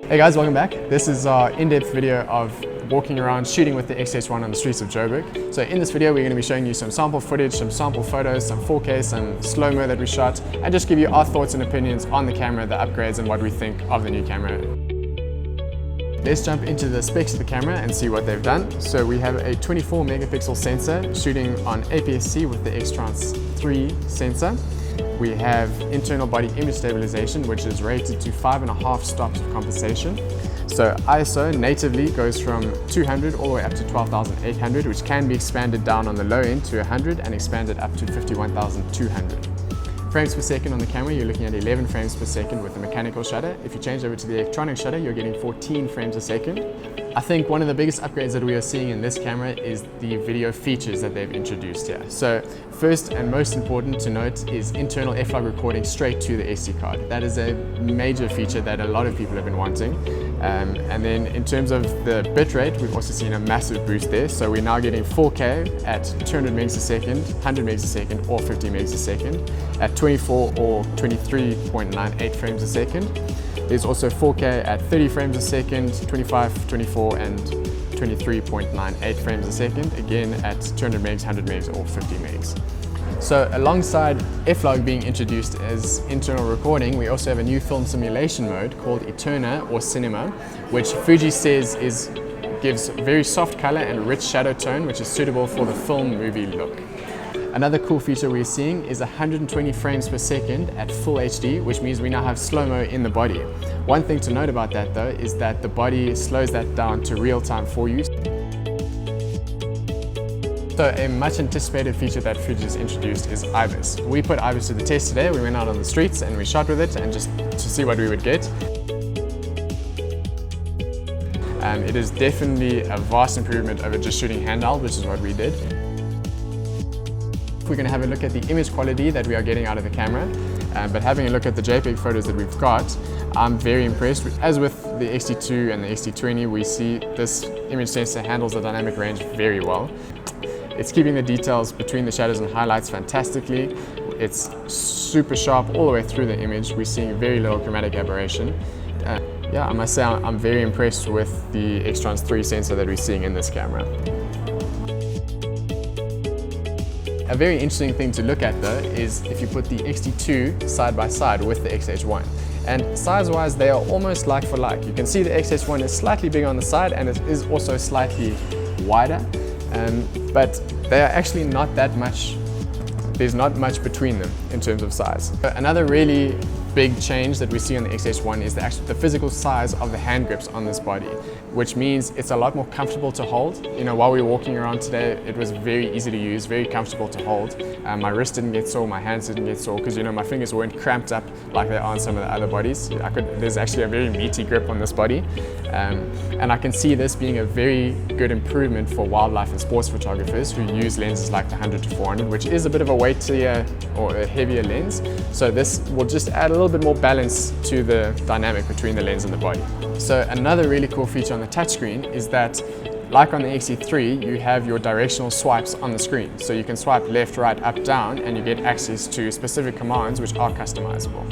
Hey guys, welcome back. This is our in-depth video of walking around shooting with the X-H1 on the streets of Joburg. So in this video we're going to be showing you some sample footage, some sample photos, some 4K, some slow-mo that we shot, and just give you our thoughts and opinions on the camera, the upgrades, and what we think of the new camera. Let's jump into the specs of the camera and see what they've done. So we have a 24 megapixel sensor shooting on APS-C with the X-Trans 3 sensor. We have internal body image stabilization, which is rated to 5.5 stops of compensation. So ISO natively goes from 200 all the way up to 12,800, which can be expanded down on the low end to 100 and expanded up to 51,200. Frames per second on the camera, you're looking at 11 frames per second with the mechanical shutter. If you change over to the electronic shutter, you're getting 14 frames a second. I think one of the biggest upgrades that we are seeing in this camera is the video features that they've introduced here. So first and most important to note is internal F-log recording straight to the SD card. That is a major feature that a lot of people have been wanting. And then in terms of the bitrate, we've also seen a massive boost there. So we're now getting 4K at 200 megs a second, 100 megs a second, or 50 megs a second at 24 or 23.98 frames a second. There's also 4K at 30 frames a second, 25, 24, and 23.98 frames a second, again at 200 megs, 100 megs, or 50 megs. So alongside F-log being introduced as internal recording, we also have a new film simulation mode called Eterna or Cinema, which Fuji says gives very soft color and rich shadow tone, which is suitable for the film movie look. Another cool feature we're seeing is 120 frames per second at full HD, which means we now have slow-mo in the body. One thing to note about that though is that the body slows that down to real time for you. So a much anticipated feature that Fuji has introduced is IBIS. We put IBIS to the test today. We went out on the streets and we shot with it and just to see what we would get. It is definitely a vast improvement over just shooting handheld, which is what we did. We're going to have a look at the image quality that we are getting out of the camera, but having a look at the JPEG photos that we've got, I'm very impressed. As with the X-T2 and the X-T20, we see this image sensor handles the dynamic range very well. It's keeping the details between the shadows and highlights fantastically. It's super sharp all the way through the image. We're seeing very little chromatic aberration. Yeah, I must say I'm very impressed with the X-Trans 3 sensor that we're seeing in this camera. A very interesting thing to look at though is if you put the X-T2 side by side with the X-H1. And size-wise, they are almost like for like. You can see the X-H1 is slightly bigger on the side and it is also slightly wider, but they are actually not that much. There's not much between them in terms of size. Another really big change that we see on the X-H1 is the physical size of the hand grips on this body, which means it's a lot more comfortable to hold. You know, while we were walking around today, it was very easy to use, very comfortable to hold. My wrist didn't get sore, my hands didn't get sore, because you know my fingers weren't cramped up like they are on some of the other bodies. There's actually a very meaty grip on this body, and I can see this being a very good improvement for wildlife and sports photographers who use lenses like the 100 to 400, which is a bit of a weightier or a heavier lens. So this will just add a little bit more balance to the dynamic between the lens and the body. So another really cool feature on the touchscreen is that, like on the X-T3, you have your directional swipes on the screen. So you can swipe left, right, up, down, and you get access to specific commands which are customizable.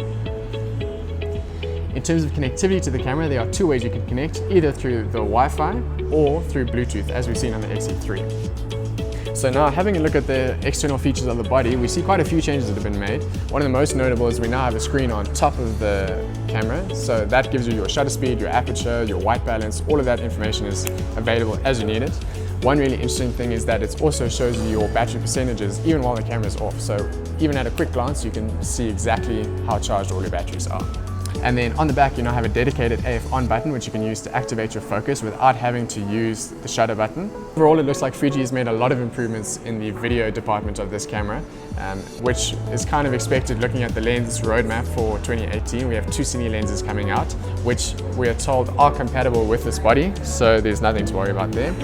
In terms of connectivity to the camera, there are two ways you can connect, either through the Wi-Fi or through Bluetooth, as we've seen on the X-T3. So now, having a look at the external features of the body, we see quite a few changes that have been made. One of the most notable is we now have a screen on top of the camera, so that gives you your shutter speed, your aperture, your white balance, all of that information is available as you need it. One really interesting thing is that it also shows you your battery percentages even while the camera is off, so even at a quick glance you can see exactly how charged all your batteries are. And then on the back you now have a dedicated AF on button which you can use to activate your focus without having to use the shutter button. Overall, it looks like Fuji has made a lot of improvements in the video department of this camera, which is kind of expected looking at the lens roadmap for 2018. We have two cine lenses coming out, which we are told are compatible with this body, so there's nothing to worry about there.